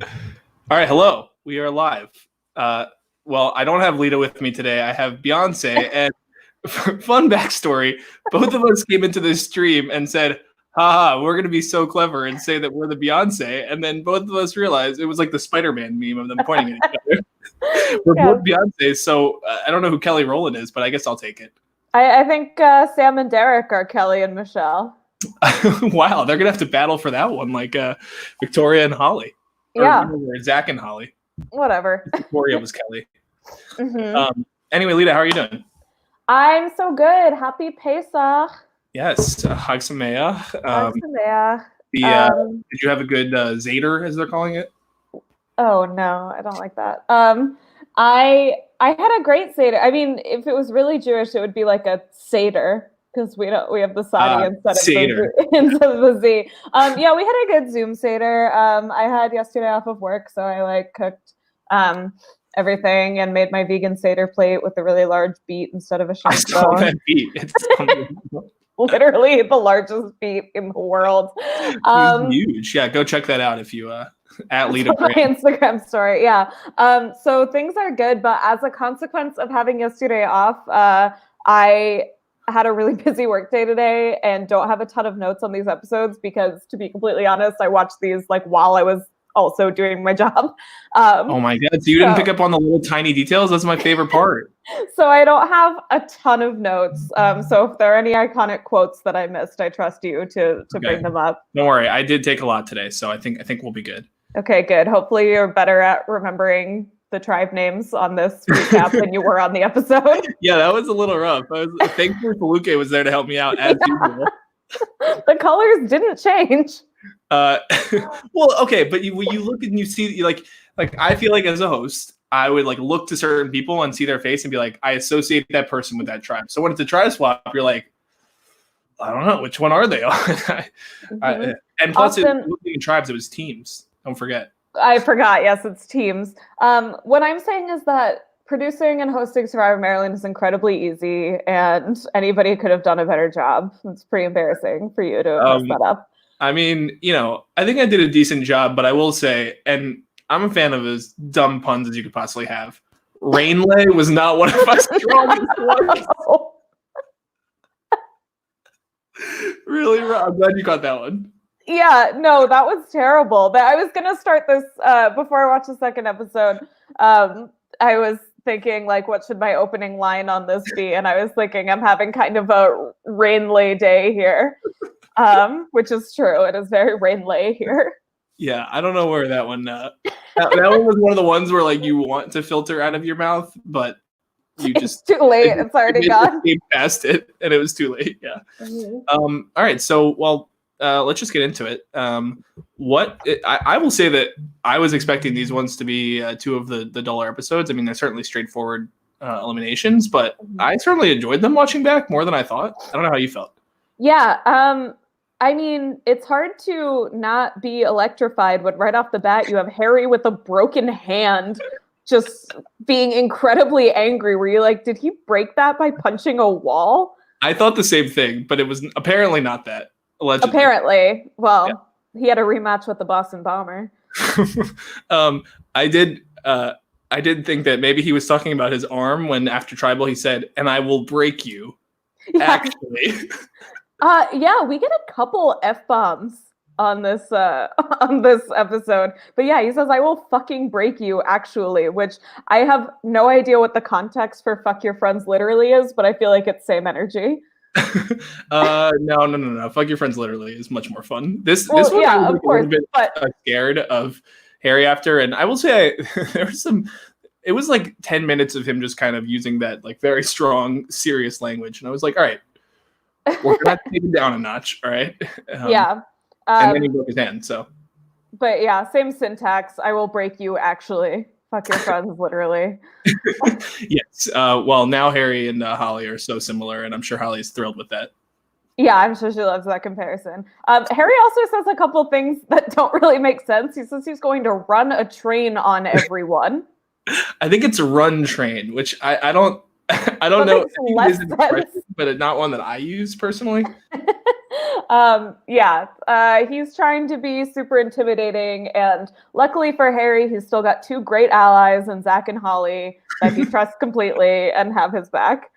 All right, hello. We are live. Well, I don't have Lita with me today. I have Beyonce. And fun backstory: both of us came into this stream and said, "Haha, we're gonna be so clever and say that we're the Beyonce." And then both of us realized it was like the Spider-Man meme of them pointing at each other. We're both Beyonce, so I don't know who Kelly Rowland is, but I guess I'll take it. I think Sam and Derek are Kelly and Michelle. Wow, they're gonna have to battle for that one, like Victoria and Holly. Yeah. Or Zach and Holly. Whatever. Victoria was Kelly. Anyway, Lita, how are you doing? I'm so good. Happy Pesach. Yes, Chag Sameach. Chag Sameach. Did you have a good Zeder, as they're calling it? Oh no, I don't like that. I had a great Seder. I mean, if it was really Jewish, it would be like a Seder. Because we have the Sadi instead of the Z. Yeah, we had a good Zoom Seder. I had yesterday off of work, so I cooked everything and made my vegan Seder plate with a really large beet instead of a shank bone. That beet. It's literally the largest beet in the world. Huge. Yeah, go check that out if you at Lita. My Instagram story. Yeah. So things are good, but as a consequence of having yesterday off, I had a really busy work day today and don't have a ton of notes on these episodes because, to be completely honest, I watched these while I was also doing my job. Oh my God. So you didn't pick up on the little tiny details? That's my favorite part. So I don't have a ton of notes. So if there are any iconic quotes that I missed, I trust you to bring them up. Don't worry. I did take a lot today, so I think we'll be good. Okay, good. Hopefully you're better at remembering the tribe names on this recap than you were on the episode. Yeah, that was a little rough. Thankfully, Feluke was there to help me out as usual. The colors didn't change. Well, okay, but you look and you see like I feel like as a host, I would look to certain people and see their face and be like, I associate that person with that tribe. So when it's a tribe swap, you're like, I don't know, which one are they? And plus, looking in tribes, it was teams. Don't forget. I forgot. Yes, it's teams. What I'm saying is that producing and hosting Survivor Maryland is incredibly easy, and anybody could have done a better job. It's pretty embarrassing for you to mess that up. I mean, I think I did a decent job, but I will say, and I'm a fan of as dumb puns as you could possibly have. Rainlay was not one of my strongest ones. Really wrong. I'm glad you got that one. Yeah, no, that was terrible. But I was going to start this before I watched the second episode. I was thinking, what should my opening line on this be? And I was thinking I'm having kind of a rainlay day here, which is true. It is very rainlay here. Yeah, I don't know where that one... that one was one of the ones where, you want to filter out of your mouth, but you just... It's too late. It's already gone. Came past it, and it was too late, yeah. All right, so, let's just get into it. I will say that I was expecting these ones to be two of the duller episodes. I mean, they're certainly straightforward eliminations, but I certainly enjoyed them watching back more than I thought. I don't know how you felt. Yeah. I mean, it's hard to not be electrified when right off the bat you have Harry with a broken hand just being incredibly angry. Were you like, did he break that by punching a wall? I thought the same thing, but it was apparently not that. Allegedly. Apparently. Well, yeah. He had a rematch with the Boston Bomber. I did think that maybe he was talking about his arm when after Tribal he said, "And I will break you." Yeah. Actually. Yeah, we get a couple F-bombs on this episode. But yeah, he says, "I will fucking break you," actually, which I have no idea what the context for "fuck your friends" literally is, but I feel like it's same energy. No. Fuck your friends literally is much more fun. This one I was of course, a little bit scared of Harry after, and I will say there was it was 10 minutes of him just kind of using that very strong, serious language, and I was like, all right, we're gonna take it down a notch, all right? Yeah. And then he broke his hand, so. But yeah, same syntax. I will break you, actually. Fuck your friends, literally. Yes. Well, now Harry and Holly are so similar, and I'm sure Holly's thrilled with that. Yeah, I'm sure she loves that comparison. Harry also says a couple things that don't really make sense. He says he's going to run a train on everyone. I think it's a run train, which I don't I don't know. Less sense. But not one that I use personally. He's trying to be super intimidating, and luckily for Harry, he's still got two great allies in Zach and Holly that he trusts completely and have his back.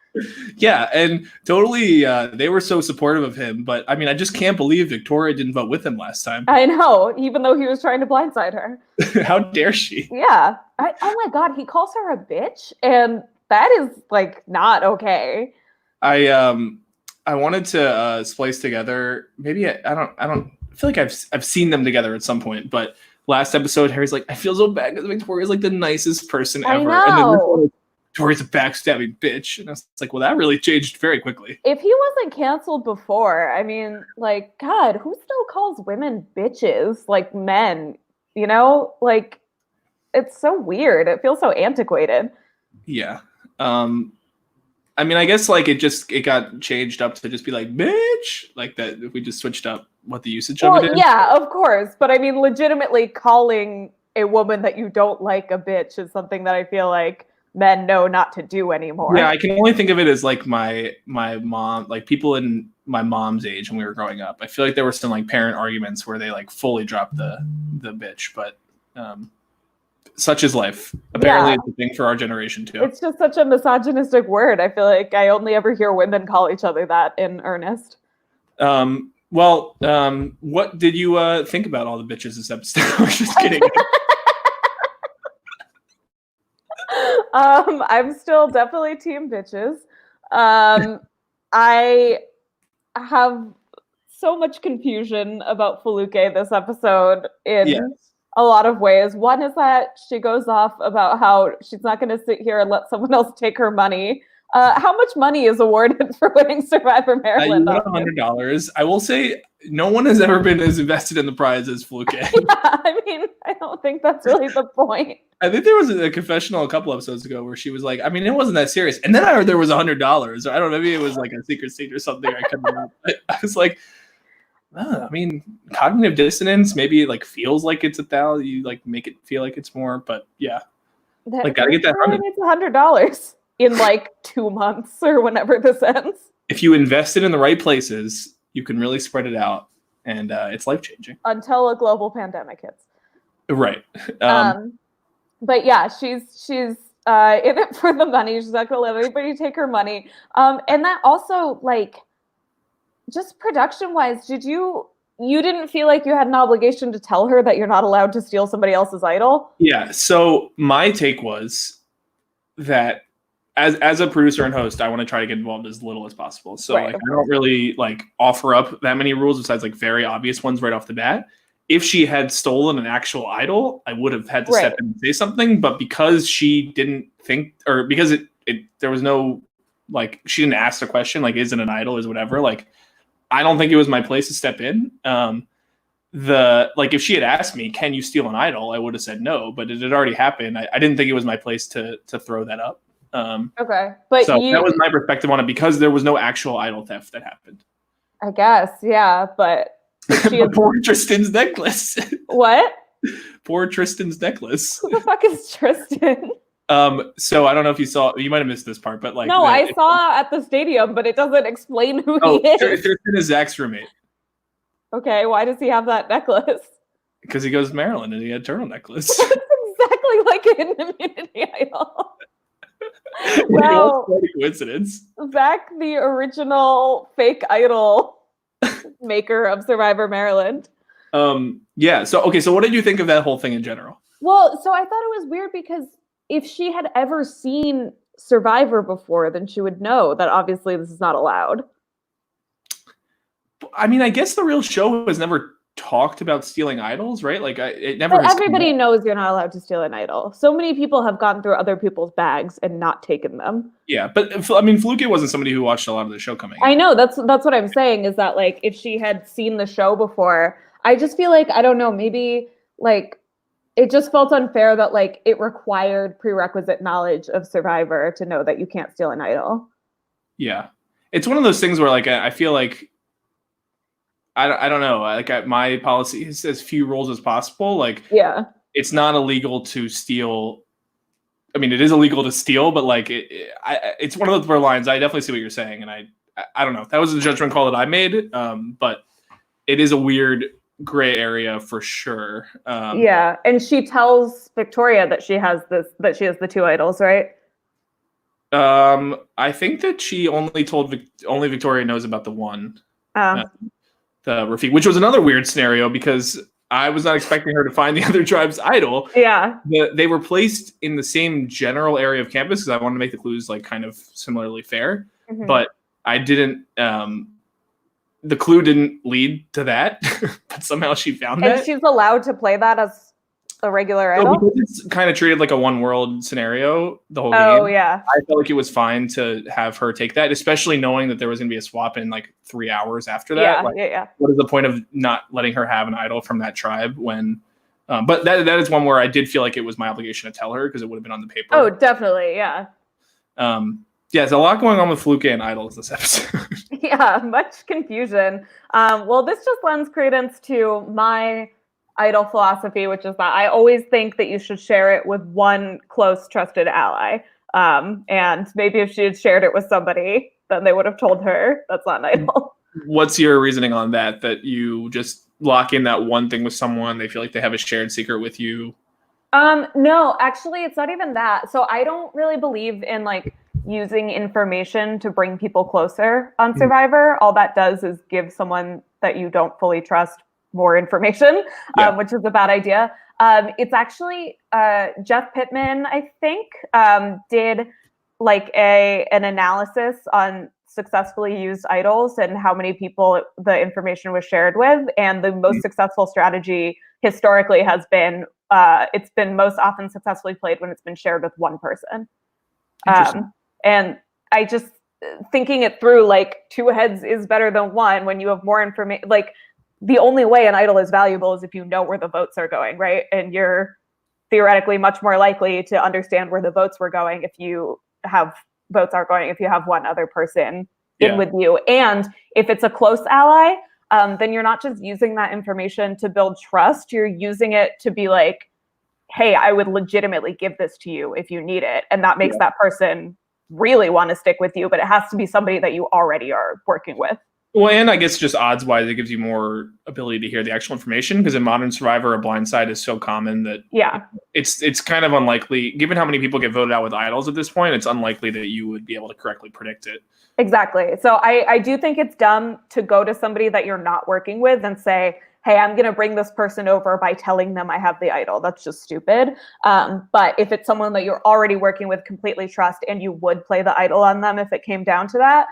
Yeah, and totally, they were so supportive of him. But I mean, I just can't believe Victoria didn't vote with him last time. I know, even though he was trying to blindside her. How dare she? Yeah. Oh my God, he calls her a bitch, and that is like not okay. I wanted to splice together. Maybe I don't feel like I've seen them together at some point. But last episode, Harry's like, I feel so bad because Victoria's like the nicest person ever, and then Victoria's a backstabbing bitch, and I was like, well, that really changed very quickly. If he wasn't canceled before, I mean, like, God, who still calls women bitches like men? You know, like, it's so weird. It feels so antiquated. Yeah. I mean, I guess like it got changed up to just be like bitch, like that. If we just switched up what the usage of it is. Yeah, of course. But I mean, legitimately calling a woman that you don't like a bitch is something that I feel like men know not to do anymore. Yeah, I can only think of it as like my mom, like people in my mom's age when we were growing up. I feel like there were some like parent arguments where they like fully dropped the bitch, but such is life. Apparently, it's a thing for our generation too. It's just such a misogynistic word. I feel like I only ever hear women call each other that in earnest. What did you think about all the bitches this episode? I'm just kidding. I'm still definitely team bitches. I have so much confusion about Fluke this episode in a lot of ways. One is that she goes off about how she's not going to sit here and let someone else take her money. How much money is awarded for winning Survivor Maryland? $100. I will say no one has ever been as invested in the prize as Fluke. Yeah, I mean, I don't think that's really the point. I think there was a confessional a couple episodes ago where she was like, I mean, it wasn't that serious. And then I heard there was $100. I don't know, maybe it was like a secret seat or something. I couldn't remember. I was like, I mean, cognitive dissonance maybe like feels like it's $1,000. You like make it feel like it's more, but yeah, like gotta get that $100. It's $100 in like 2 months or whenever this ends. If you invest it in the right places, you can really spread it out, and it's life changing until a global pandemic hits. Right. But yeah, she's in it for the money. She's not gonna let anybody take her money. And that also, like, just production wise, you didn't feel like you had an obligation to tell her that you're not allowed to steal somebody else's idol? Yeah. So my take was that as a producer and host, I want to try to get involved as little as possible. So like, I don't really like offer up that many rules besides like very obvious ones right off the bat. If she had stolen an actual idol, I would have had to step in and say something. But because she didn't think, or because there was no, like, she didn't ask the question, like, is it an idol, is whatever, like, I don't think it was my place to step in. If she had asked me, can you steal an idol? I would have said no, but it had already happened. I didn't think it was my place to throw that up. Okay. But so that was my perspective on it because there was no actual idol theft that happened. I guess, yeah, but poor Tristan's necklace. What? Poor Tristan's necklace. Who the fuck is Tristan? So I don't know if you saw, you might have missed this part, but like, no, I saw at the stadium, but it doesn't explain who he is. Tristan is Zach's roommate. Okay, why does he have that necklace? Because he goes to Maryland and he had a turtle necklace. That's exactly like an immunity idol. Well, what a coincidence. Zach, the original fake idol maker of Survivor Maryland. Yeah. So what did you think of that whole thing in general? Well, so I thought it was weird because if she had ever seen Survivor before, then she would know that obviously this is not allowed. I mean, I guess the real show has never talked about stealing idols, right? Like, it never. But everybody knows you're not allowed to steal an idol. So many people have gone through other people's bags and not taken them. Yeah, but I mean, Fluke wasn't somebody who watched a lot of the show coming. I know, that's what I'm saying is that, like, if she had seen the show before, I just feel like, I don't know, maybe like it just felt unfair that like it required prerequisite knowledge of Survivor to know that you can't steal an idol. Yeah, it's one of those things where like I feel like. I don't know. Like my policy is as few rules as possible. Like, yeah, it's not illegal to steal I mean, it is illegal to steal, but like it's one of those blur lines. I definitely see what you're saying, and I don't know. That was a judgment call that I made, but it is a weird gray area for sure. Yeah, and she tells Victoria that she has the two idols, right? I think that she only told only Victoria knows about the one, the Rafik, which was another weird scenario because I was not expecting her to find the other tribe's idol. Yeah, they were placed in the same general area of campus because I wanted to make the clues like kind of similarly fair, but I didn't. The clue didn't lead to that, but somehow she found that. And she's allowed to play that as a regular idol? Because it's kind of treated like a one world scenario the whole game. Oh, yeah. I felt like it was fine to have her take that, especially knowing that there was going to be a swap in like 3 hours after that. Yeah, like, yeah. What is the point of not letting her have an idol from that tribe when... but that is one where I did feel like it was my obligation to tell her because it would have been on the paper. Oh, definitely, yeah. Yeah, there's a lot going on with Fluke and idols this episode. Yeah, much confusion. Well, this just lends credence to my idol philosophy, which is that I always think that you should share it with one close, trusted ally. And maybe if she had shared it with somebody, then they would have told her that's not an idol. What's your reasoning on that? That you just lock in that one thing with someone, they feel like they have a shared secret with you? No, actually, it's not even that. So I don't really believe in like using information to bring people closer on Survivor. All that does is give someone that you don't fully trust more information, which is a bad idea. It's actually Jeff Pittman, I think, did like an analysis on successfully used idols and how many people the information was shared with. And the most successful strategy historically has been, it's been most often successfully played when it's been shared with one person. And I just thinking it through, like 2 heads is better than one when you have more information. Like the only way an idol is valuable is if you know where the votes are going, right? And you're theoretically much more likely to understand where the votes were going if you have if you have one other person in with you. And if it's a close ally, then you're not just using that information to build trust, you're using it to be like, hey, I would legitimately give this to you if you need it. And that makes that person really want to stick with you, but it has to be somebody that you already are working with. Well, and I guess just odds-wise, it gives you more ability to hear the actual information because in Modern Survivor, a blind side is so common that it's kind of unlikely, given how many people get voted out with idols at this point, it's unlikely that you would be able to correctly predict it. Exactly. So I do think it's dumb to go to somebody that you're not working with and say, hey, I'm going to bring this person over by telling them I have the idol. That's just stupid. But if it's someone that you're already working with, completely trust, and you would play the idol on them if it came down to that,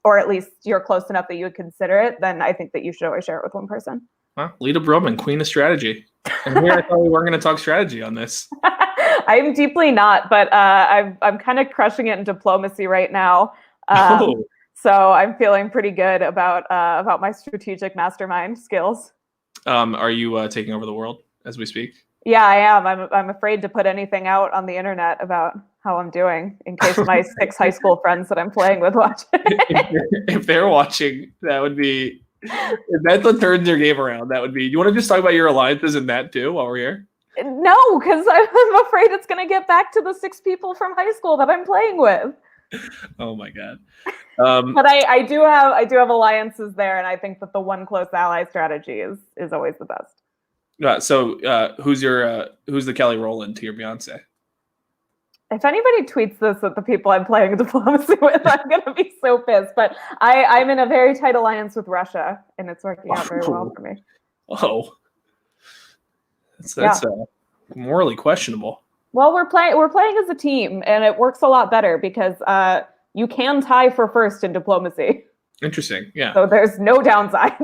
or at least you're close enough that you would consider it, then I think that you should always share it with one person. Well, Lita Broman, queen of strategy. And here I thought we weren't going to talk strategy on this. I'm deeply not, but I'm kind of crushing it in diplomacy right now. So I'm feeling pretty good about my strategic mastermind skills. Are you taking over the world as we speak? Yeah, I am. I'm afraid to put anything out on the internet about how I'm doing in case my 6 high school friends that I'm playing with watch. If they're watching, that would be, if that's what turns your game around, that would be, you want to just talk about your alliances and that too while we're here? No, because I'm afraid it's going to get back to the 6 people from high school that I'm playing with. Oh my God. But I do have alliances there, and I think that the one close ally strategy is always the best. So who's the Kelly Rowland to your Beyonce? If anybody tweets this at the people I'm playing diplomacy with, I'm gonna be so pissed. But I'm in a very tight alliance with Russia, and it's working out very well for me. Oh, that's morally questionable. Well, we're playing as a team, and it works a lot better because you can tie for first in diplomacy. Interesting, yeah. So there's no downside.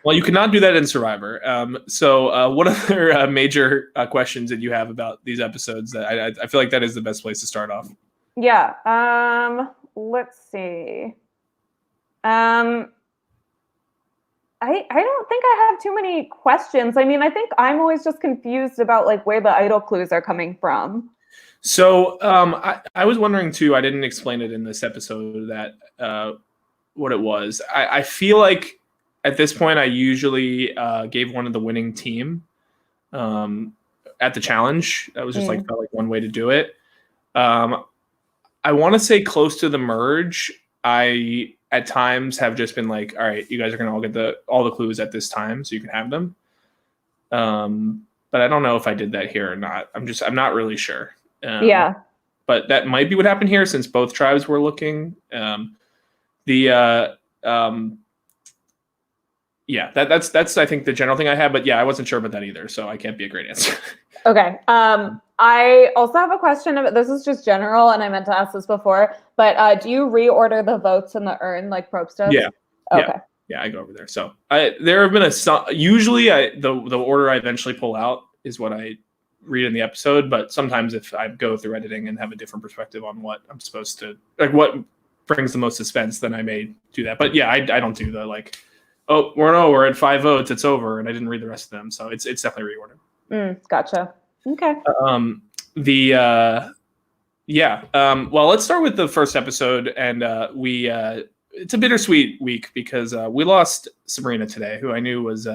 Well, you cannot do that in Survivor. So what other major questions that you have about these episodes? That I feel like that is the best place to start off. Yeah. Let's see. I don't think I have too many questions. I mean, I think I'm always just confused about like where the idol clues are coming from. So I was wondering too, I didn't explain it in this episode that what it was. I feel like at this point I usually gave one of the winning team at the challenge. That was just felt like one way to do it. I want to say close to the merge. I at times have just been like, all right, you guys are gonna all get all the clues at this time, so you can have them. But I don't know if I did that here or not. I'm not really sure. Yeah. But that might be what happened here since both tribes were looking. Yeah, that's I think the general thing I had, but yeah, I wasn't sure about that either, so I can't be a great answer. Okay. I also have a question about this is just general, and I meant to ask this before, but do you reorder the votes in the urn like Probst does? Yeah. Okay. Yeah, I go over there. So there have been usually the order I eventually pull out is what I read in the episode, but sometimes if I go through editing and have a different perspective on what I'm supposed to what brings the most suspense, then I may do that. But yeah, I don't do the like, oh, we're at 5 votes, it's over, and I didn't read the rest of them, so it's definitely reordered. Gotcha. Okay. Well, let's start with the first episode, and it's a bittersweet week because we lost Sabrina today, who I knew was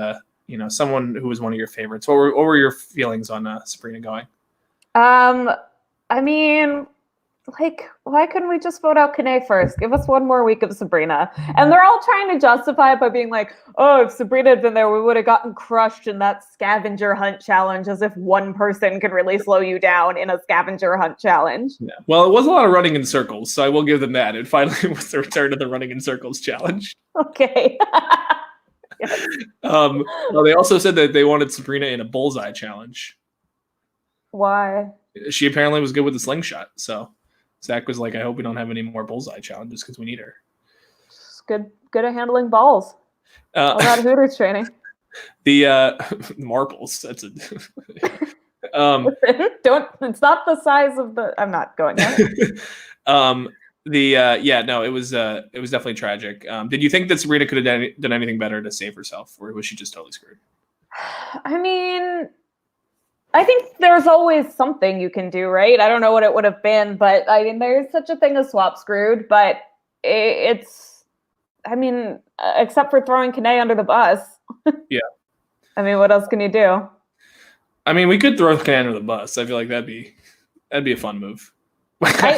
someone who was one of your favorites. What were your feelings on Sabrina going? I mean, like, why couldn't we just vote out Kane first? Give us one more week of Sabrina. And they're all trying to justify it by being like, oh, if Sabrina had been there, we would have gotten crushed in that scavenger hunt challenge, as if one person could really slow you down in a scavenger hunt challenge. Yeah. Well, it was a lot of running in circles, so I will give them that. It finally was the return of the running in circles challenge. Okay. Yes. Well, they also said that they wanted Sabrina in a bullseye challenge. Why? She apparently was good with the slingshot, so Zach was like, I hope we don't have any more bullseye challenges because we need her. She's good at handling balls. All that Hooters training. The marbles. That's it. It's not the size of the. I'm not going there. It was definitely tragic. Did you think that Sabrina could have done anything better to save herself, or was she just totally screwed? I mean, I think there's always something you can do, right? I don't know what it would have been, but I mean, there's such a thing as swap screwed, but except for throwing Kane under the bus. Yeah. I mean, what else can you do? I mean, we could throw Kane under the bus. I feel like that'd be a fun move. I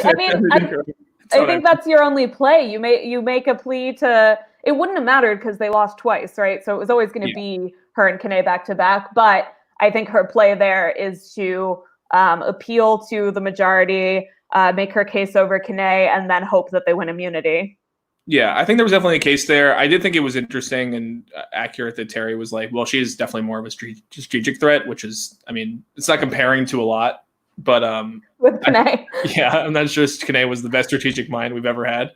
think that's your only play. You make a plea to. It wouldn't have mattered because they lost twice, right? So it was always going to be her and Kane back to back, but I think her play there is to appeal to the majority, make her case over Kane, and then hope that they win immunity. Yeah, I think there was definitely a case there. I did think it was interesting and accurate that Terry was like, well, she's definitely more of a strategic threat, which is, I mean, it's not comparing to a lot, but with Kane. I'm not sure Kane was the best strategic mind we've ever had.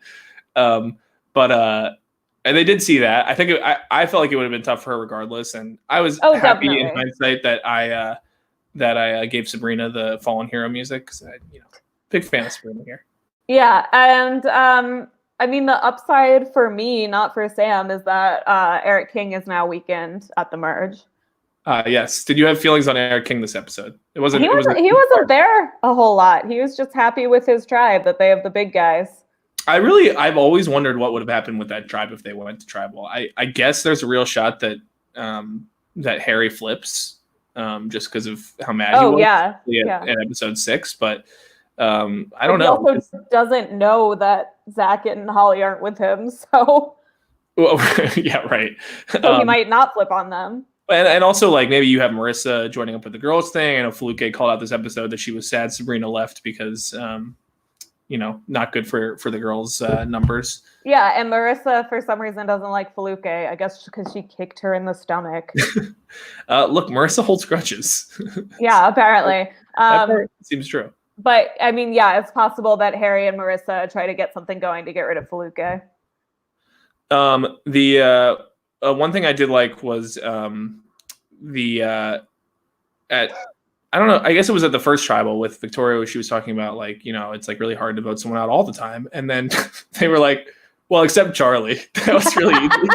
And they did see that. I think I felt like it would have been tough for her regardless, and I was happy definitely. In hindsight that I gave Sabrina the Fallen Hero music because big fan of Sabrina here. Yeah, and I mean the upside for me, not for Sam, is that Eric King is now weekend at the merge. Yes. Did you have feelings on Eric King this episode? He wasn't there a whole lot. He was just happy with his tribe that they have the big guys. I've always wondered what would have happened with that tribe if they went to tribal. I guess there's a real shot that that Harry flips just because of how mad he was in episode 6. But I don't know. He also doesn't know that Zach and Holly aren't with him. So well, yeah, right. So he might not flip on them. And also, like, maybe you have Marissa joining up with the girls thing. I know Fluke called out this episode that she was sad Sabrina left because not good for the girls' numbers. Yeah, and Marissa, for some reason, doesn't like Fluke. I guess because she kicked her in the stomach. Look, Marissa holds grudges. Yeah, apparently. That seems true. But, I mean, yeah, it's possible that Harry and Marissa try to get something going to get rid of Fluke. One thing I did like was I don't know. I guess it was at the first tribal with Victoria where she was talking about like, it's like really hard to vote someone out all the time. And then they were like, well, except Charlie. That was really easy.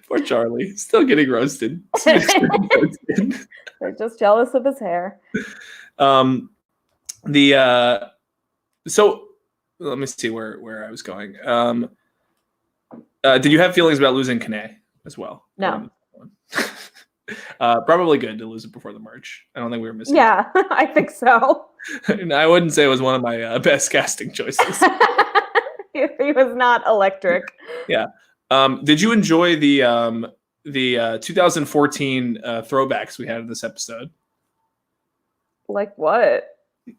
Poor Charlie. Still getting roasted. They're just jealous of his hair. So let me see where I was going. Did you have feelings about losing Kane as well? No. Probably good to lose it before the merge. I don't think we were missing. Yeah, I think so. And I wouldn't say it was one of my best casting choices. He was not electric. Yeah. Did you enjoy the 2014 throwbacks we had in this episode? Like what?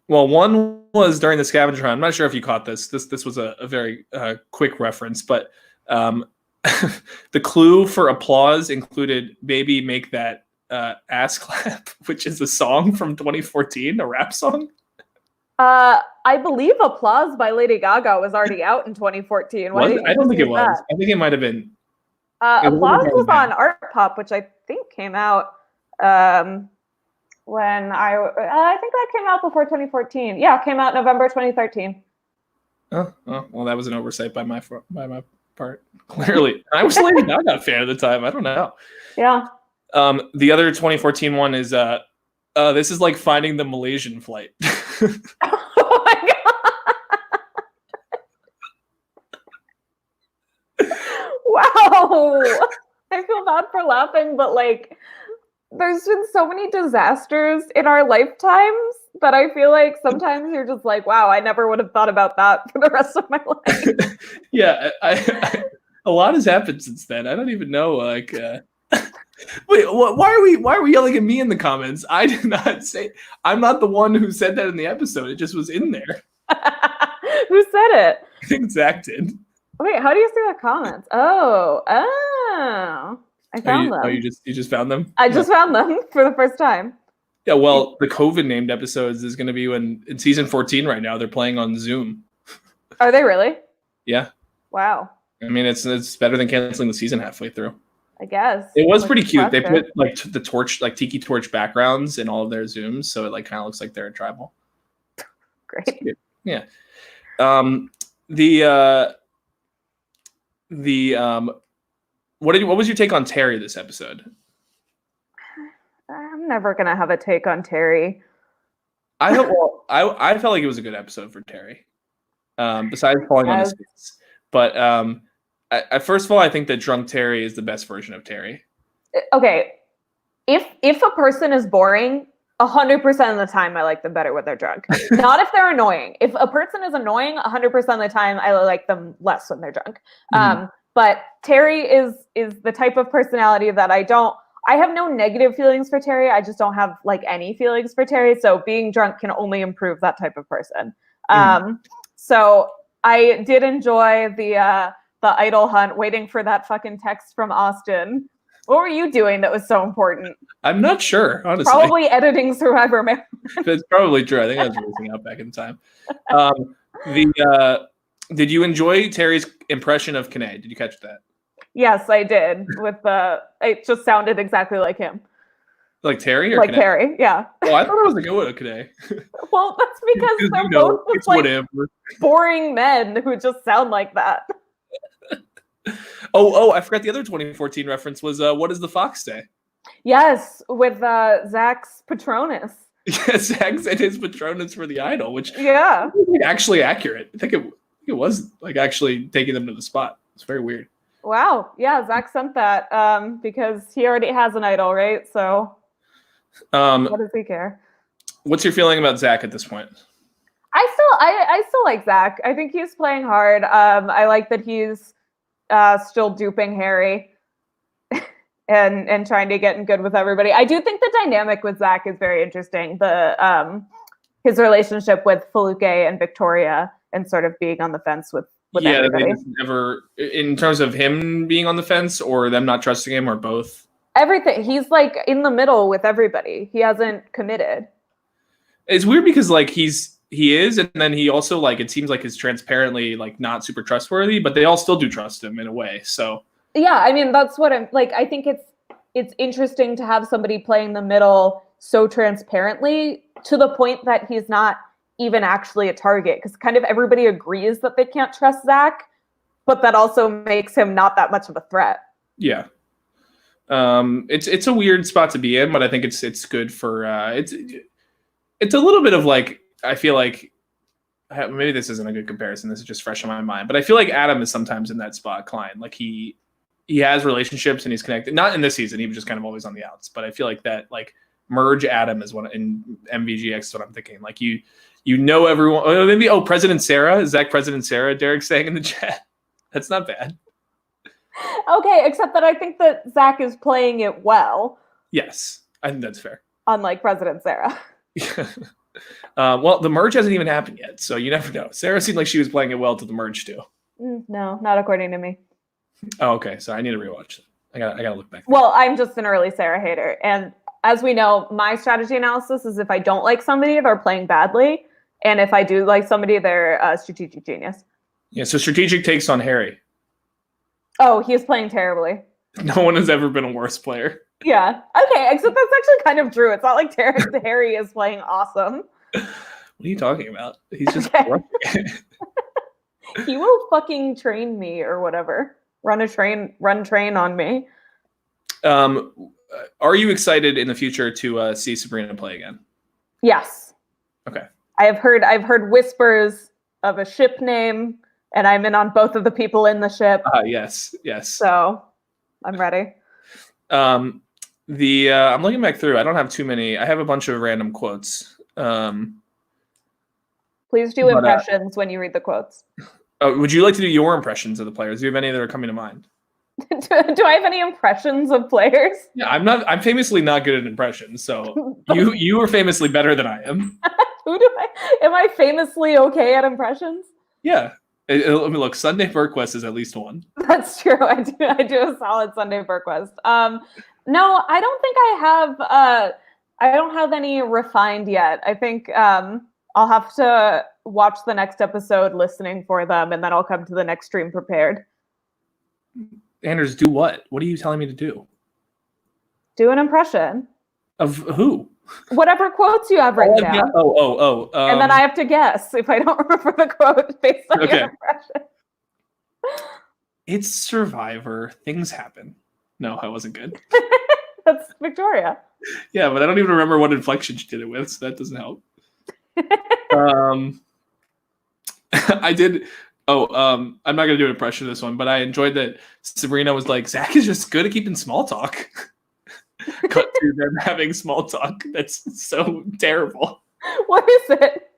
Well, one was during the scavenger hunt. I'm not sure if you caught this. This was a very quick reference, but the clue for applause included "Baby Make That Ass Clap," which is a song from 2014, a rap song. I believe "Applause" by Lady Gaga was already out in 2014. I don't think it was. I think it might have been. "Applause" was on Art Pop, which I think came out when I think that came out before 2014. Yeah, it came out November 2013. Oh, well, that was an oversight by my part. Clearly, I was a Lady Gaga fan at the time. I don't know. Yeah. The other 2014 one is this is like finding the Malaysian flight. Oh my god! Wow. I feel bad for laughing, but like, there's been so many disasters in our lifetimes that I feel like sometimes you're just like, wow, I never would have thought about that for the rest of my life. Yeah, I a lot has happened since then. I don't even know. Like, wait, why are we yelling at me in the comments? I did not say. I'm not the one who said that in the episode. It just was in there. Who said it? I think Zach did. Wait, how do you see the comments? Oh. I found them. Oh, you just found them? I just found them for the first time. Yeah, well, the COVID named episodes is going to be when in season 14 right now. They're playing on Zoom. Are they really? Yeah. Wow. I mean, it's better than canceling the season halfway through. I guess. It was pretty cute. They put like the torch, like tiki torch backgrounds in all of their Zooms, so it like kind of looks like they're in tribal. Great. Yeah. What was your take on Terry this episode? I'm never gonna have a take on Terry. I felt like it was a good episode for Terry. Besides falling on his face. But first of all, I think that drunk Terry is the best version of Terry. Okay. If a person is boring, 100% of the time I like them better when they're drunk. Not if they're annoying. If a person is annoying, 100% of the time I like them less when they're drunk. Mm-hmm. But Terry is the type of personality that I have no negative feelings for Terry. I just don't have like any feelings for Terry. So being drunk can only improve that type of person. So I did enjoy the idol hunt, waiting for that fucking text from Austin. What were you doing that was so important? I'm not sure, honestly. Probably editing Survivor Man. That's probably true. I think I was racing out back in time. Did you enjoy Terry's impression of Kane? Did you catch that? Yes, I did. It just sounded exactly like him. Like Terry or like Kane? Terry, yeah. Oh, I thought it was a good one, Kane. Well, that's because they're both just like boring men who just sound like that. Oh, I forgot the other 2014 reference was what does the fox say? Yes, with Zach's Patronus. Yeah, Zach said his Patronus for the idol, which yeah, actually accurate. I think it was like actually taking them to the spot. It's very weird. Wow. Yeah, Zach sent that because he already has an idol, right? So what does he care? What's your feeling about Zach at this point? I still like Zach. I think he's playing hard. I like that he's still duping Harry and trying to get in good with everybody. I do think the dynamic with Zach is very interesting. His relationship with Felipe and Victoria and sort of being on the fence with everybody. They just never, in terms of him being on the fence or them not trusting him or both. Everything. He's like in the middle with everybody. He hasn't committed. It's weird because like he is, and then he also like it seems like is transparently like not super trustworthy, but they all still do trust him in a way. So yeah, I mean that's what I'm like. I think it's interesting to have somebody playing the middle so transparently to the point that he's not even actually a target, because kind of everybody agrees that they can't trust Zach, but that also makes him not that much of a threat. Yeah. It's a weird spot to be in, but I think it's good for it's a little bit of like, I feel like maybe this isn't a good comparison. This is just fresh on my mind, but I feel like Adam is sometimes in that spot, Klein. Like he he has relationships and he's connected. Not in this season, he was just kind of always on the outs. But I feel like that like merge Adam is one in MVGX is what I'm thinking. Like you know everyone. Maybe President Sarah, is that President Sarah? Derek's saying in the chat. That's not bad. Okay, except that I think that Zach is playing it well. Yes, I think that's fair. Unlike President Sarah. Well, the merge hasn't even happened yet, so you never know. Sarah seemed like she was playing it well to the merge too. No, not according to me. Oh, okay. So I need to rewatch it. I gotta look back. Well, I'm just an early Sarah hater, and as we know, my strategy analysis is if I don't like somebody, they're playing badly, and if I do like somebody, they're a strategic genius. Yeah. So strategic takes on Harry. Oh, he is playing terribly. No one has ever been a worse player. Yeah. Okay. Except that's actually kind of true. It's not like Harry is playing awesome. What are you talking about? He's just. He will fucking train me or whatever. Run train on me. Are you excited in the future to see Sabrina play again? Yes. Okay. I've heard whispers of a ship name, and I'm in on both of the people in the ship. Yes. So I'm ready. I'm looking back through. I don't have too many. I have a bunch of random quotes. Please do impressions when you read the quotes. Would you like to do your impressions of the players? Do you have any that are coming to mind? Do I have any impressions of players? Yeah, I'm famously not good at impressions, so you are famously better than I am. Am I famously okay at impressions? Yeah. Let me look. Sunday Burquest is at least one. That's true. I do a solid Sunday Burquest. No, I don't think I don't have any refined yet. I think I'll have to watch the next episode listening for them, and then I'll come to the next stream prepared. Anders, do what? What are you telling me to do? Do an impression. Of who? Whatever quotes you have written down. And then I have to guess if I don't remember the quote based on your impression. It's Survivor. Things happen. No, I wasn't good. That's Victoria. Yeah, but I don't even remember what inflection she did it with, so that doesn't help. I did. I'm not going to do an impression of this one, but I enjoyed that Sabrina was like, Zach is just good at keeping small talk. Cut to them having small talk. That's so terrible. What is it?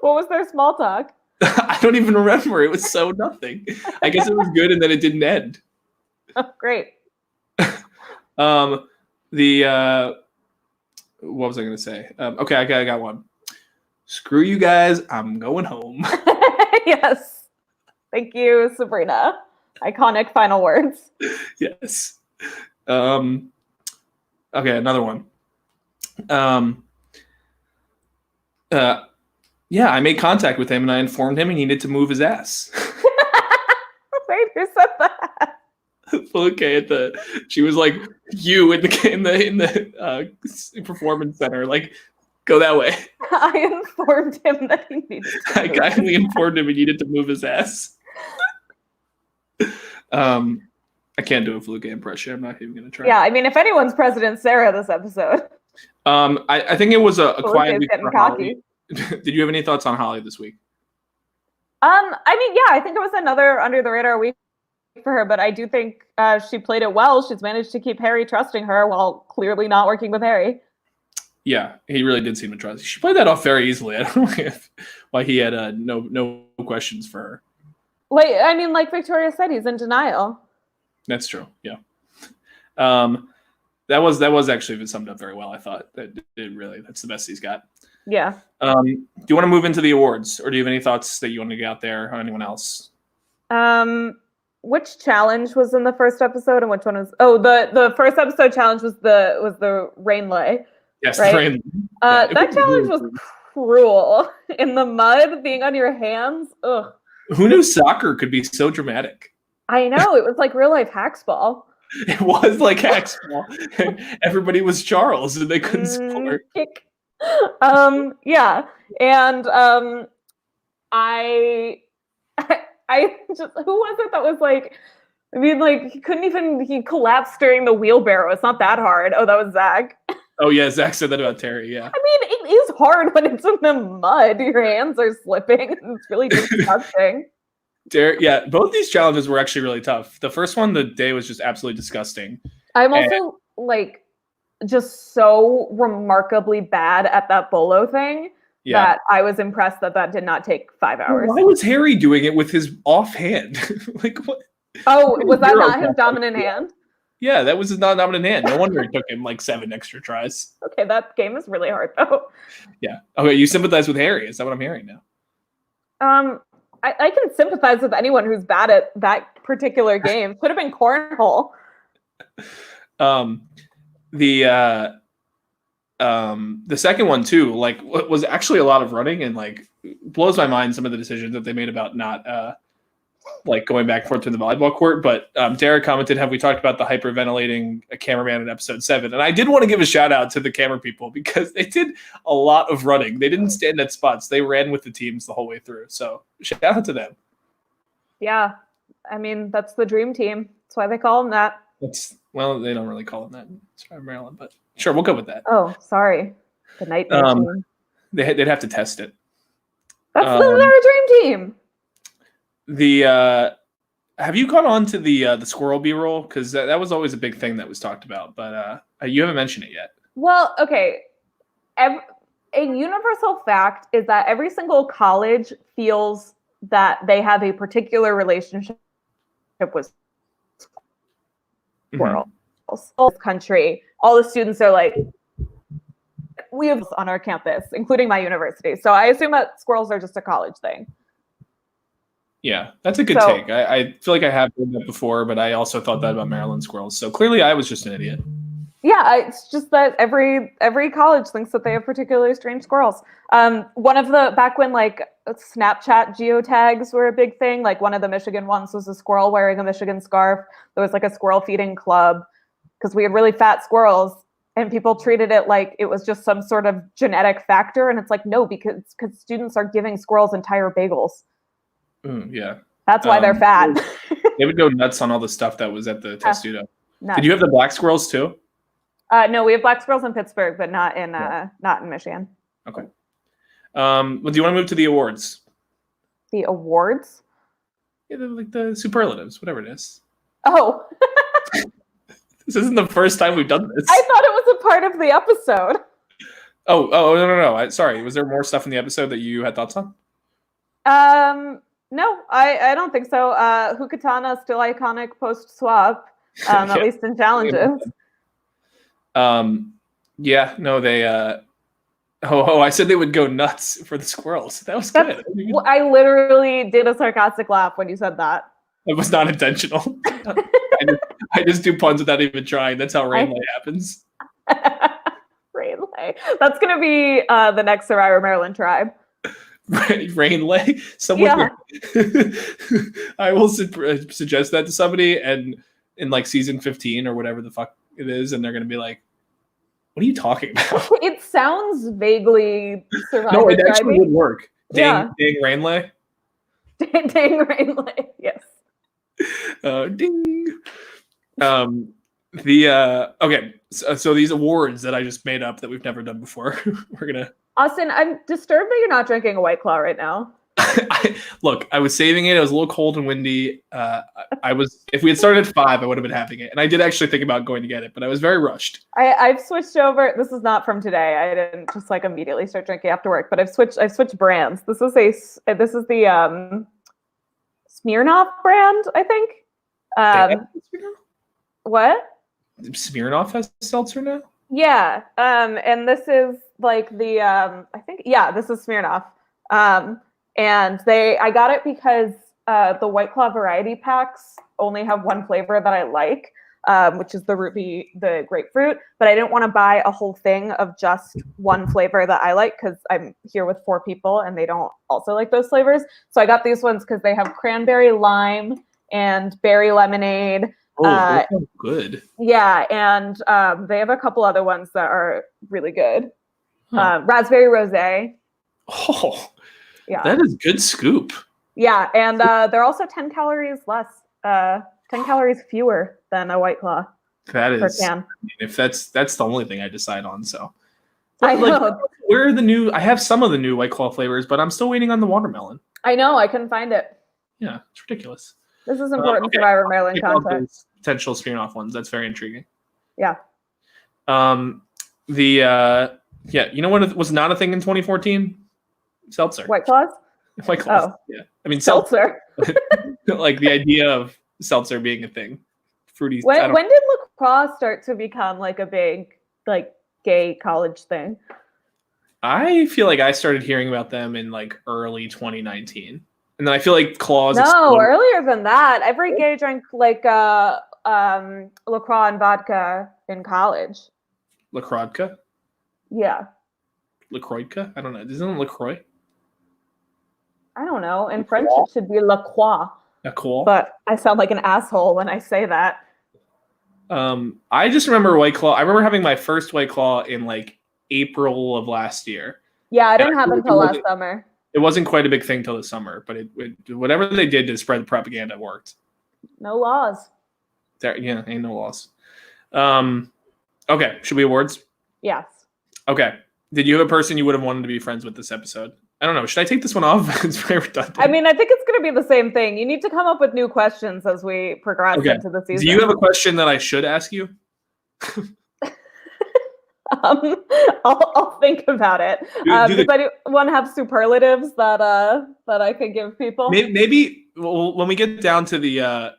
What was their small talk? I don't even remember. It was so nothing. I guess it was good and then it didn't end. Oh, great. What was I going to say? Okay, I got one. Screw you guys. I'm going home. Yes. Thank you, Sabrina. Iconic final words. Yes. Okay, another one. Yeah, I made contact with him and I informed him he needed to move his ass. Wait, who said that? Okay, she was like, you in the performance center, like, go that way. I informed him that he needed to I kindly informed him he needed to move his ass. I can't do a Fluke impression. I'm not even going to try. Yeah, I mean, if anyone's President Sarah this episode. I think it was a quiet week for cocky. Holly. Did you have any thoughts on Holly this week? I mean, yeah, I think it was another under the radar week for her, but I do think she played it well. She's managed to keep Harry trusting her while clearly not working with Harry. Yeah, he really did seem to trust. She played that off very easily. I don't know why he had no questions for her. Like Victoria said, he's in denial. That's true. Yeah. That was actually summed up very well. I thought that's the best he's got. Yeah. Do you want to move into the awards, or do you have any thoughts that you want to get out there on anyone else? Which challenge was in the first episode, and which one was? Oh, the first episode challenge was the rain lay. Yes, right? the rain. That challenge was cruel. In the mud, being on your hands. Ugh. Who knew soccer could be so dramatic? I know, it was like real life hacksball. It was like hacksball, and everybody was Charles, and they couldn't score. Yeah, and I just, who was it that was like, I mean, like, he collapsed during the wheelbarrow. It's not that hard. Oh, that was Zach. Oh yeah, Zach said that about Terry. Yeah. I mean, it is hard when it's in the mud. Your hands are slipping. It's really disgusting. Yeah, both these challenges were actually really tough. The first one, the day was just absolutely disgusting. I'm also like just so remarkably bad at that bolo thing that I was impressed that did not take 5 hours. Why was Harry doing it with his offhand? Like what? Oh, was that not his dominant hand? Yeah, that was his non-dominant hand. No wonder it took him like 7 extra tries. Okay, that game is really hard though. Yeah. Okay, you sympathize with Harry. Is that what I'm hearing now? I can sympathize with anyone who's bad at that particular game. Could have been cornhole. The second one too, like was actually a lot of running and like blows my mind some of the decisions that they made about not like going back and forth to the volleyball court. But Derek commented, have we talked about the hyperventilating cameraman in episode 7? And I did want to give a shout out to the camera people because they did a lot of running. They didn't stand at spots. They ran with the teams the whole way through. So shout out to them. Yeah. I mean, that's the dream team. That's why they call them that. Well, they don't really call them that in Maryland, but sure, we'll go with that. Oh, sorry. The nightmare team. They'd have to test it. That's their dream team. Have you gone on to the squirrel B-roll? Because that was always a big thing that was talked about, but you haven't mentioned it yet. Well, okay. A universal fact is that every single college feels that they have a particular relationship with squirrels. Whole country, all the students are like, we have on our campus, including my university. So I assume that squirrels are just a college thing. Yeah, that's a good take. I feel like I have heard that before, but I also thought that about Maryland squirrels. So clearly I was just an idiot. Yeah, it's just that every college thinks that they have particularly strange squirrels. One of the, back when like Snapchat geotags were a big thing, like one of the Michigan ones was a squirrel wearing a Michigan scarf. There was like a squirrel feeding club because we had really fat squirrels and people treated it like it was just some sort of genetic factor. And it's like, no, because students are giving squirrels entire bagels. Yeah. That's why they're fat. They would go nuts on all the stuff that was at the Testudo. Nuts. Did you have the black squirrels too? No, we have black squirrels in Pittsburgh, but not in Michigan. Okay. Well, do you want to move to the awards? The awards? Yeah, like the superlatives, whatever it is. Oh. This isn't the first time we've done this. I thought it was a part of the episode. Oh, no. Sorry. Was there more stuff in the episode that you had thoughts on? No, I don't think so. Hukatana still iconic post swap, at least in challenges. Yeah, no, they I said they would go nuts for the squirrels. That was good. I literally did a sarcastic laugh when you said that. It was not intentional. I just do puns without even trying. That's how Rainlay happens. Rainlay. That's gonna be the next Survivor Maryland tribe. Rainlay. Someone. Yeah. I will suggest that to somebody, and in like season 15 or whatever the fuck it is, and they're gonna be like, "What are you talking about?" It sounds vaguely Survivor. No, it actually would work. Dang Rainlay. Dang Rainlay. Yes. Ding. Okay. So these awards that I just made up that we've never done before, we're gonna. Austin, I'm disturbed that you're not drinking a White Claw right now. Look, I was saving it. It was a little cold and windy. If we had started at 5, I would have been having it. And I did actually think about going to get it, but I was very rushed. I've switched over. This is not from today. I didn't just like immediately start drinking after work, but I've switched brands. This is the Smirnoff brand, I think. What? Smirnoff has seltzer now? Yeah. And this is like the this is Smirnoff. And I got it because the White Claw variety packs only have one flavor that I like, which is the grapefruit. But I didn't want to buy a whole thing of just one flavor that I like because I'm here with 4 people and they don't also like those flavors. So I got these ones because they have cranberry lime and berry lemonade. Oh, those are good. Yeah, and they have a couple other ones that are really good. Raspberry rosé. Oh, yeah, that is good scoop. Yeah, and they're also 10 calories less, 10 calories fewer than a White Claw. That is, per can. I mean, if that's the only thing I decide on. So, I know. Where are the new? I have some of the new White Claw flavors, but I'm still waiting on the watermelon. I know. I couldn't find it. Yeah, it's ridiculous. This is important Survivor Maryland content. Potential spin-off ones. That's very intriguing. Yeah. You know what was not a thing in 2014? Seltzer. White Claws? White Claws. Oh. Yeah. I mean, Seltzer. Like the idea of seltzer being a thing. Fruity. When did LaCroix start to become like a big like gay college thing? I feel like I started hearing about them in like early 2019. And then I feel like Claws earlier than that. Every gay drank like LaCroix and vodka in college. LaCroix? Yeah. LaCroix? I don't know. Isn't it LaCroix? I don't know. In French, it should be LaCroix. LaCroix? But I sound like an asshole when I say that. I just remember White Claw. I remember having my first White Claw in like April of last year. Yeah, I didn't have until last summer. It wasn't quite a big thing till the summer, but it whatever they did to spread the propaganda worked. No laws. Ain't no laws. Okay, should we awards? Yes. Okay. Did you have a person you would have wanted to be friends with this episode? I don't know. Should I take this one off? It's very redundant. I mean, I think it's going to be the same thing. You need to come up with new questions as we progress into the season. Do you have a question that I should ask you? I'll think about it. Does anyone have superlatives that I could give people? Maybe when we get down to the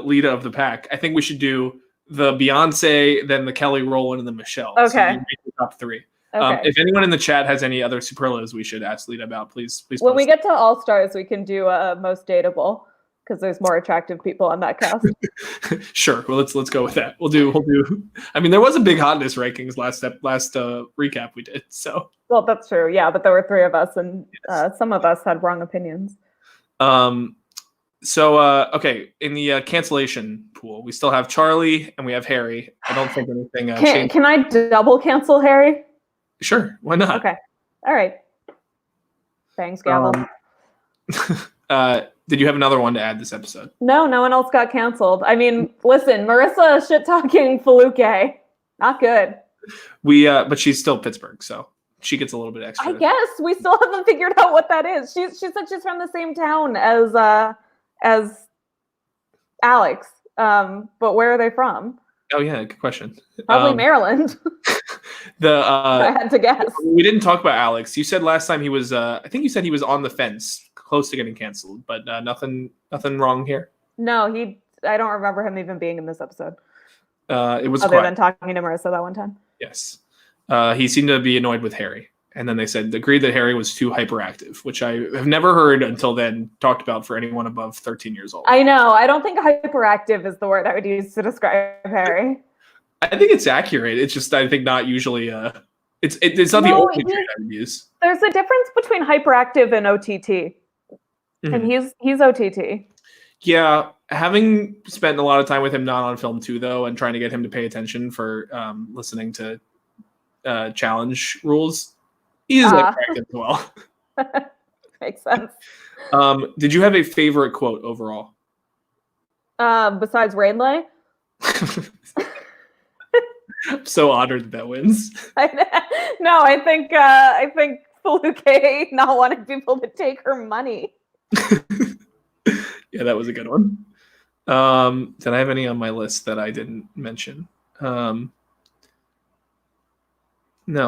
leader of the pack, I think we should do the Beyonce, then the Kelly Rowland, and the Michelle. Okay. So you make the top three. Okay. If anyone in the chat has any other superlatives we should ask Lita about, please. When we get to All Stars, we can do most dateable because there's more attractive people on that cast. Sure. Well, let's go with that. We'll do. I mean, there was a big hotness rankings last recap we did. So. Well, that's true. Yeah, but there were three of us, and some of us had wrong opinions. So okay, in the cancellation pool, we still have Charlie and we have Harry. I don't think anything changed. Can I double cancel Harry? Sure, why not? Okay, all right. Thanks, Gavel. Did you have another one to add this episode? No one else got canceled. I mean, listen, Marissa shit talking Fluke, not good. But she's still Pittsburgh, so she gets a little bit extra. I guess we still haven't figured out what that is. She said she's from the same town as Alex, but where are they from? Oh yeah, good question. Probably Maryland. I had to guess. We didn't talk about Alex. You said last time he was. I think you said he was on the fence, close to getting canceled, but nothing wrong here. No, I don't remember him even being in this episode. It was other than talking to Marissa that one time. Yes, he seemed to be annoyed with Harry. And then they agreed that Harry was too hyperactive, which I have never heard until then talked about for anyone above 13 years old. I know. I don't think hyperactive is the word I would use to describe Harry. I think it's accurate. It's just, I think not usually, it's not the only trait I would use. There's a difference between hyperactive and OTT. Mm-hmm. And he's OTT. Yeah. Having spent a lot of time with him not on film too, though, and trying to get him to pay attention for listening to challenge rules, he's hyperactive as well. Makes sense. Did you have a favorite quote overall? Besides Rainlay? I'm so honored that wins. No, I think Fluke not wanting people to take her money. Yeah, that was a good one. Did I have any on my list that I didn't mention? No,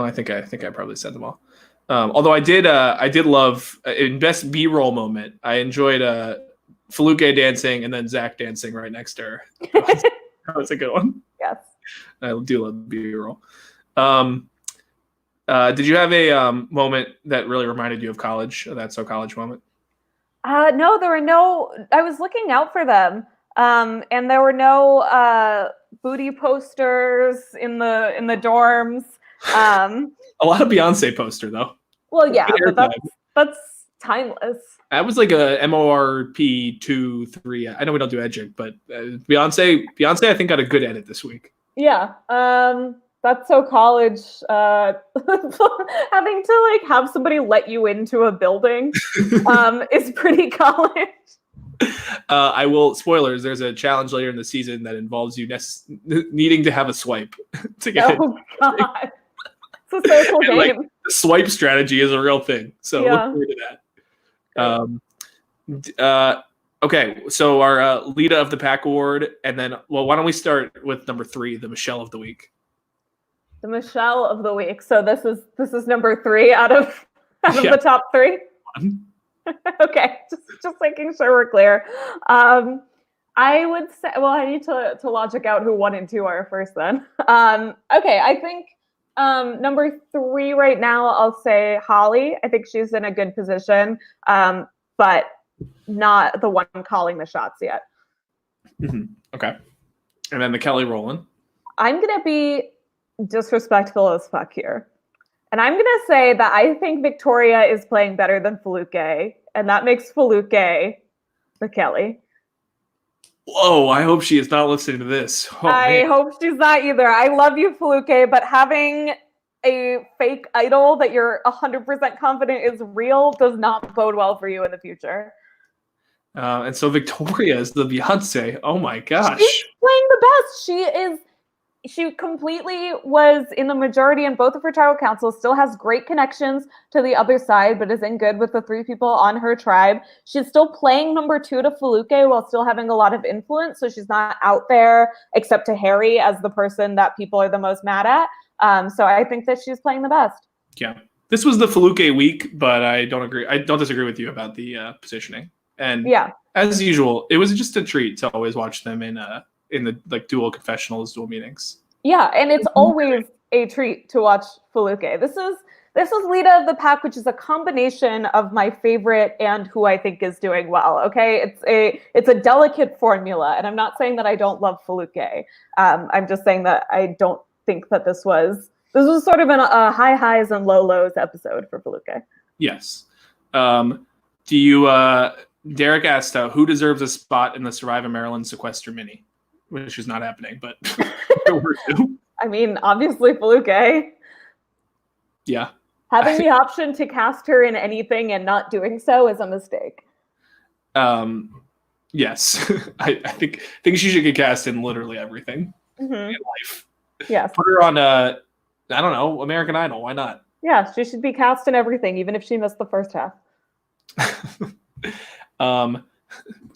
I think I probably said them all. Although I did love in best B-roll moment. I enjoyed Fluke dancing and then Zach dancing right next to her. That was a good one. Yes, I do love B-roll. Did you have a moment that really reminded you of college? That so college moment? No, there were no. I was looking out for them, and there were no booty posters in the dorms. A lot of Beyonce poster though. Well, yeah, but that's timeless. That was like a MORP 2-3. I know we don't do edgic, but Beyonce, I think got a good edit this week. Yeah, that's so college. Having to like have somebody let you into a building is pretty college. I will spoilers. There's a challenge later in the season that involves you needing to have a swipe to get. Oh God. It's a social game. Like, the swipe strategy is a real thing, so look forward to that. Okay, so our Lita of the Pack award, and then, well, why don't we start with number 3, the Michelle of the week. The Michelle of the week. So this is number 3 out of the top 3. Okay, just making sure we're clear. I would say, well, I need to logic out who 1 and 2 are first then. Okay, I think number 3 right now, I'll say Holly. I think she's in a good position, but not the one calling the shots yet. Okay. And then the Kelly Rowland. I'm going to be disrespectful as fuck here. And I'm going to say that I think Victoria is playing better than Feluke, and that makes Feluke the Kelly. Whoa, I hope she is not listening to this. Oh, I hope she's not either. I love you, Feluke, but having a fake idol that you're 100% confident is real does not bode well for you in the future. And so Victoria is the Beyonce. Oh my gosh. She's playing the best. She completely was in the majority in both of her tribal councils, still has great connections to the other side, but is in good with the 3 people on her tribe. She's still playing number 2 to Feluke while still having a lot of influence, so she's not out there except to Harry as the person that people are the most mad at. So I think that she's playing the best. Yeah. This was the Feluke week, but I don't agree. I don't disagree with you about the positioning. And as usual, it was just a treat to always watch them in the like dual confessionals, dual meetings. Yeah, and it's always a treat to watch Feluke. This is Lita of the Pack, which is a combination of my favorite and who I think is doing well. Okay, it's a delicate formula, and I'm not saying that I don't love Feluke. I'm just saying that I don't think that this was sort of a high highs and low lows episode for Feluke. Yes. Do you? Derek asked, who deserves a spot in the Survivor Maryland Sequester Mini? Which is not happening, but I mean, obviously Feluke. Yeah. Having the option to cast her in anything and not doing so is a mistake. Yes. I think she should get cast in literally everything in life. Yes. Put her on I don't know, American Idol. Why not? Yeah, she should be cast in everything, even if she missed the first half.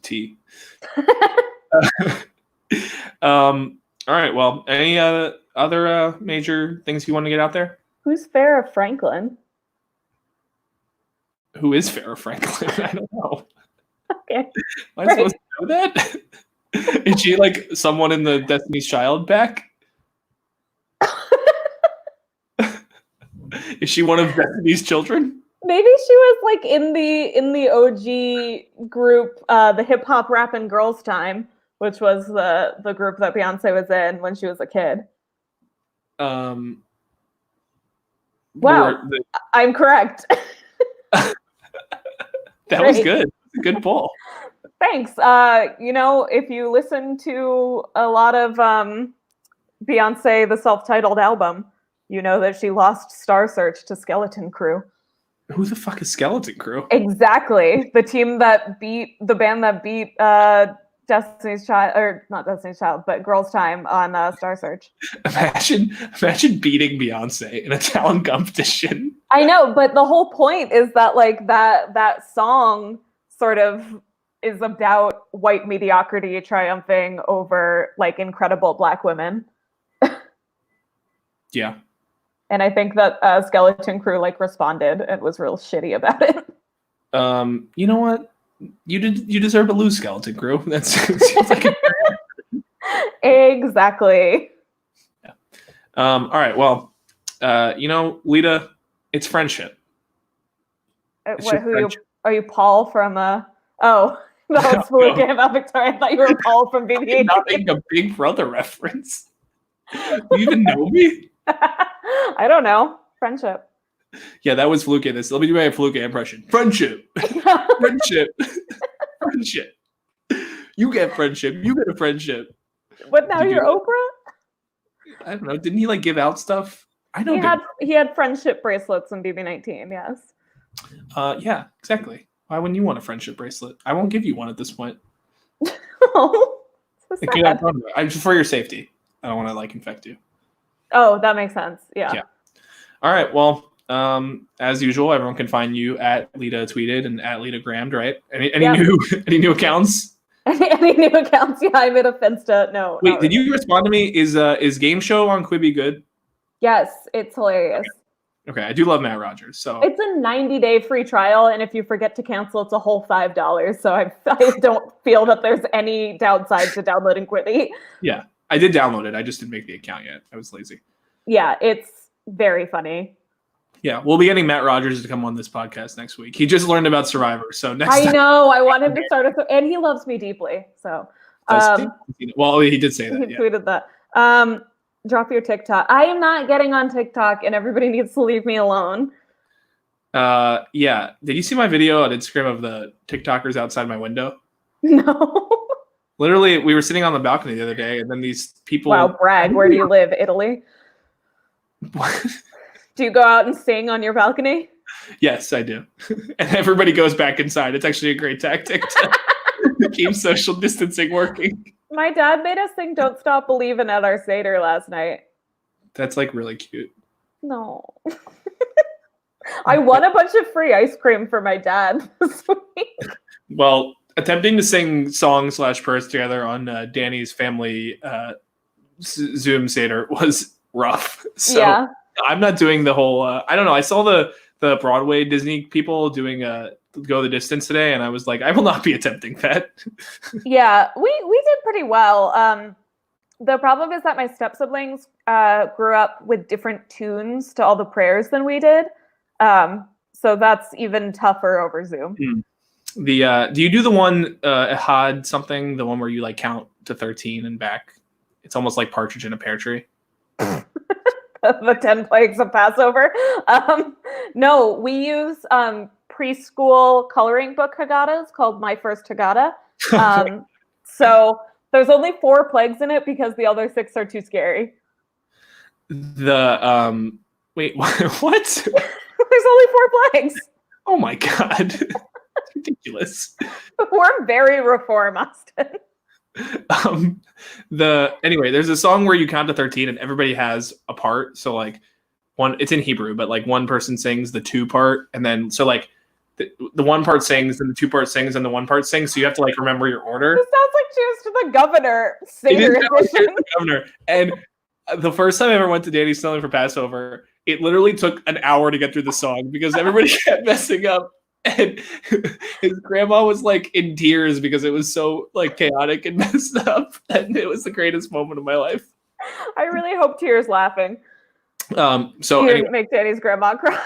T. All right. Well, any other major things you want to get out there? Who's Farrah Franklin? Who is Farrah Franklin? I don't know. Okay. Am I supposed to know that? Is she like someone in the Destiny's Child back? Is she one of Destiny's children? Maybe she was like in the OG group, the Hip Hop Rappin' Girls Time, which was the group that Beyonce was in when she was a kid. Wow, I'm correct. That was good. Good pull. Thanks. If you listen to a lot of Beyonce, the self-titled album, you know that she lost Star Search to Skeleton Crew. Who the fuck is Skeleton Crew? Exactly. The team that beat the band that beat Destiny's Child, or not Destiny's Child, but Girls' Time on Star Search. Imagine beating Beyonce in a talent competition. I know, but the whole point is that like that song sort of is about white mediocrity triumphing over like incredible Black women. Yeah. And I think that Skeleton Crew like responded and was real shitty about it. You know what? You deserve to lose, Skeleton Crew. That seems like Exactly. Yeah. All right. Well, Lita, it's friendship. Are you Paul from Oh, that was Feluke about Victoria. I thought you were Paul from BB-8. I'm not making a Big Brother reference. Do you even know me? I don't know. Friendship. Yeah, that was Feluke. Let me do my Feluke impression. Friendship. Friendship. Friendship. You get friendship. You get a friendship. But now you're Oprah? I don't know. Didn't he like give out stuff? I know. He had friendship bracelets in BB-19, yes. Yeah, exactly. Why wouldn't you want a friendship bracelet? I won't give you one at this point. Oh, so sad. Just for your safety. I don't want to like infect you. Oh, that makes sense. Yeah. All right. Well, as usual, everyone can find you at Lita Tweeted and at Lita Grammed, right? Any new accounts? Any new accounts? Yeah, I'm in a Finsta. No. Wait, did you respond to me? Is Game Show on Quibi good? Yes, it's hilarious. Okay, I do love Matt Rogers. So it's a 90-day free trial, and if you forget to cancel, it's a whole $5. So I don't feel that there's any downside to downloading Quibi. Yeah, I did download it. I just didn't make the account yet. I was lazy. Yeah, it's very funny. Yeah, we'll be getting Matt Rogers to come on this podcast next week. He just learned about Survivor, so next time. I know. I want him to start and he loves me deeply. So, well, he did say that. He tweeted that. Drop your TikTok. I am not getting on TikTok, and everybody needs to leave me alone. Yeah. Did you see my video on Instagram of the TikTokers outside my window? No. Literally, we were sitting on the balcony the other day, and then these people. Wow, brag. Where do you live? Italy? What? Do you go out and sing on your balcony? Yes, I do. And everybody goes back inside. It's actually a great tactic to keep social distancing working. My dad made us sing Don't Stop Believin' at our Seder last night. That's like really cute. No. I won a bunch of free ice cream for my dad this week. Well, attempting to sing song/prayers together on Danny's family Zoom Seder was rough. So yeah. I'm not doing the whole, I don't know. I saw the Broadway Disney people doing Go the Distance today, and I was like, I will not be attempting that. Yeah, we did pretty well. The problem is that my step siblings grew up with different tunes to all the prayers than we did. So that's even tougher over Zoom. Do you do the one Ehad something, the one where you like count to 13 and back? It's almost like Partridge in a Pear Tree. The 10 plagues of Passover. No, we use preschool coloring book Haggadahs called My First Haggadah. So there's only 4 plagues in it because the other 6 are too scary. Wait, what? There's only 4 plagues. Oh my God. That's ridiculous. We're very Reform, Austin. Anyway, there's a song where you count to 13 and everybody has a part. So like it's in Hebrew, but like one person sings the 2 part, and then so like the 1 part sings and the 2 part sings and the 1 part sings. So you have to like remember your order. This sounds like Cheers to the Governor. Cheers to the Governor. And the first time I ever went to Danny's Snowing for Passover, it literally took an hour to get through the song because everybody kept messing up. And his grandma was like in tears because it was so like chaotic and messed up, and it was the greatest moment of my life. I really hope Tears laughing. So you didn't make Danny's grandma cry.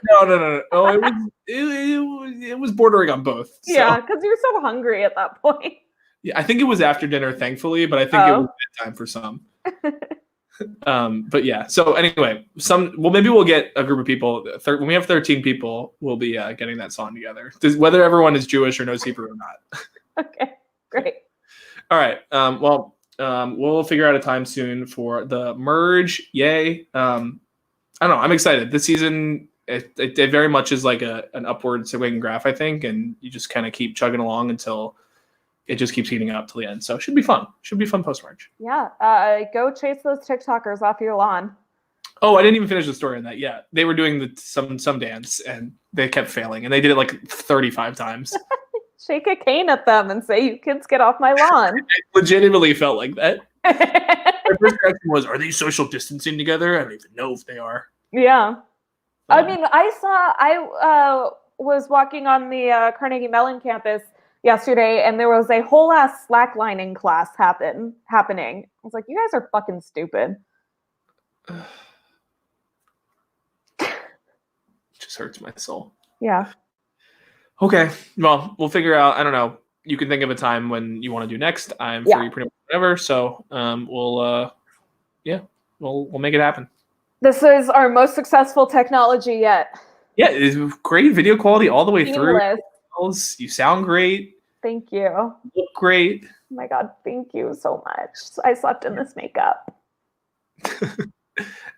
No. Oh, it was bordering on both. So. Yeah, because you're so hungry at that point. Yeah, I think it was after dinner, thankfully, but I think it was bedtime for some. But yeah. So anyway, maybe we'll get a group of people. When we have 13 people, we'll be getting that song together. Whether everyone is Jewish or knows Hebrew or not. Okay, great. All right. We'll figure out a time soon for the merge. Yay! I don't know. I'm excited. This season, it very much is like an upward swinging graph, I think, and you just kind of keep chugging along until it just keeps heating up till the end. So it should be fun. Should be fun post-merge. Yeah. Go chase those TikTokers off your lawn. Oh, I didn't even finish the story on that yet. They were doing some dance and they kept failing, and they did it like 35 times. Shake a cane at them and say, "You kids get off my lawn." I legitimately felt like that. My first reaction was, are they social distancing together? I don't even know if they are. Yeah. I mean, I was walking on the Carnegie Mellon campus yesterday, and there was a whole ass slacklining class happening. I was like, you guys are fucking stupid. Just hurts my soul. Yeah. Okay. Well, we'll figure out. I don't know. You can think of a time when you want to do next. I'm free pretty much whenever. So we'll make it happen. This is our most successful technology yet. Yeah, it's great video quality all the way through. You sound great. Thank you. You look great. Oh my God, thank you so much. I slept in this makeup.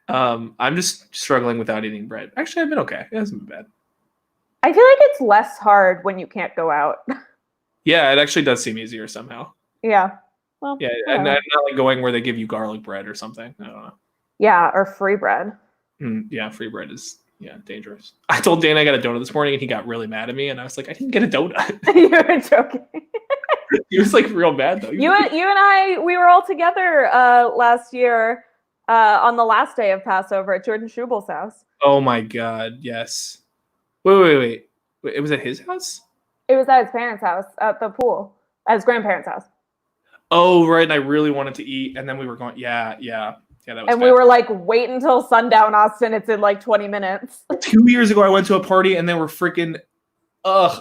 I'm just struggling without eating bread. Actually, I've been okay. It hasn't been bad. I feel like it's less hard when you can't go out. Yeah, it actually does seem easier somehow. Yeah. Well, yeah, and not like going where they give you garlic bread or something. I don't know. Yeah, or free bread. Yeah, free bread is Yeah, dangerous. I told Dan I got a donut this morning, and he got really mad at me, and I was like, I didn't get a donut. You were joking. He was like real mad though. You and I, we were all together last year on the last day of Passover at Jordan Schubel's house. Oh my God, yes. Wait. It was at his house? It was at his parents' house at the pool, at his grandparents' house. Oh, right. And I really wanted to eat, and then we were going. Yeah. That was. And we were like, wait until sundown, Austin. It's in like 20 minutes. 2 years ago, I went to a party, and they were freaking,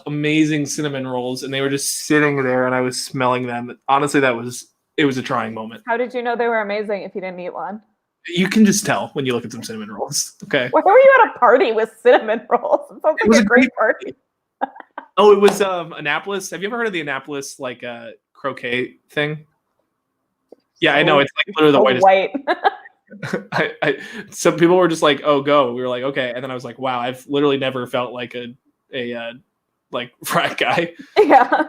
amazing cinnamon rolls, and they were just sitting there, and I was smelling them. Honestly, it was a trying moment. How did you know they were amazing if you didn't eat one? You can just tell when you look at some cinnamon rolls. Okay. Why were you at a party with cinnamon rolls? It sounds like a great party. Oh, it was Annapolis. Have you ever heard of the Annapolis croquet thing? Yeah, I know. It's like literally the whitest. White. Some people were just like, "Oh, go." We were like, "Okay," and then I was like, "Wow, I've literally never felt like a frat guy." Yeah.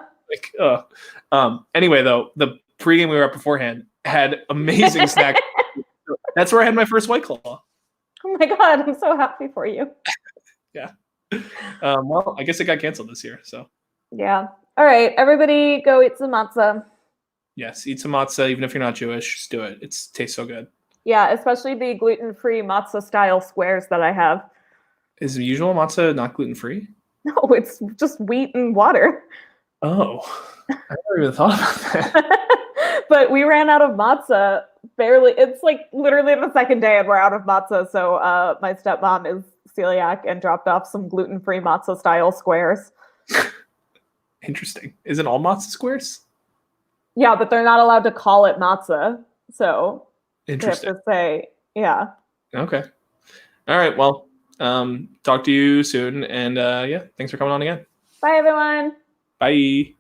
Anyway, though, the pregame we were at beforehand had amazing snacks. That's where I had my first White Claw. Oh my God, I'm so happy for you. Yeah. Well, I guess it got canceled this year, so. Yeah. All right, everybody go eat some matzah. Yes, eat some matzah, even if you're not Jewish. Just do it. It tastes so good. Yeah, especially the gluten-free matzah style squares that I have. Is the usual matzah not gluten-free? No, it's just wheat and water. Oh, I never even thought about that. But we ran out of matzah barely. It's like literally the second day and we're out of matzah. So my stepmom is celiac and dropped off some gluten-free matzah style squares. Interesting. Isn't all matzah squares? Yeah, but they're not allowed to call it matzah. So interesting. They have to say, yeah. Okay. All right. Well, talk to you soon. And yeah, thanks for coming on again. Bye, everyone. Bye.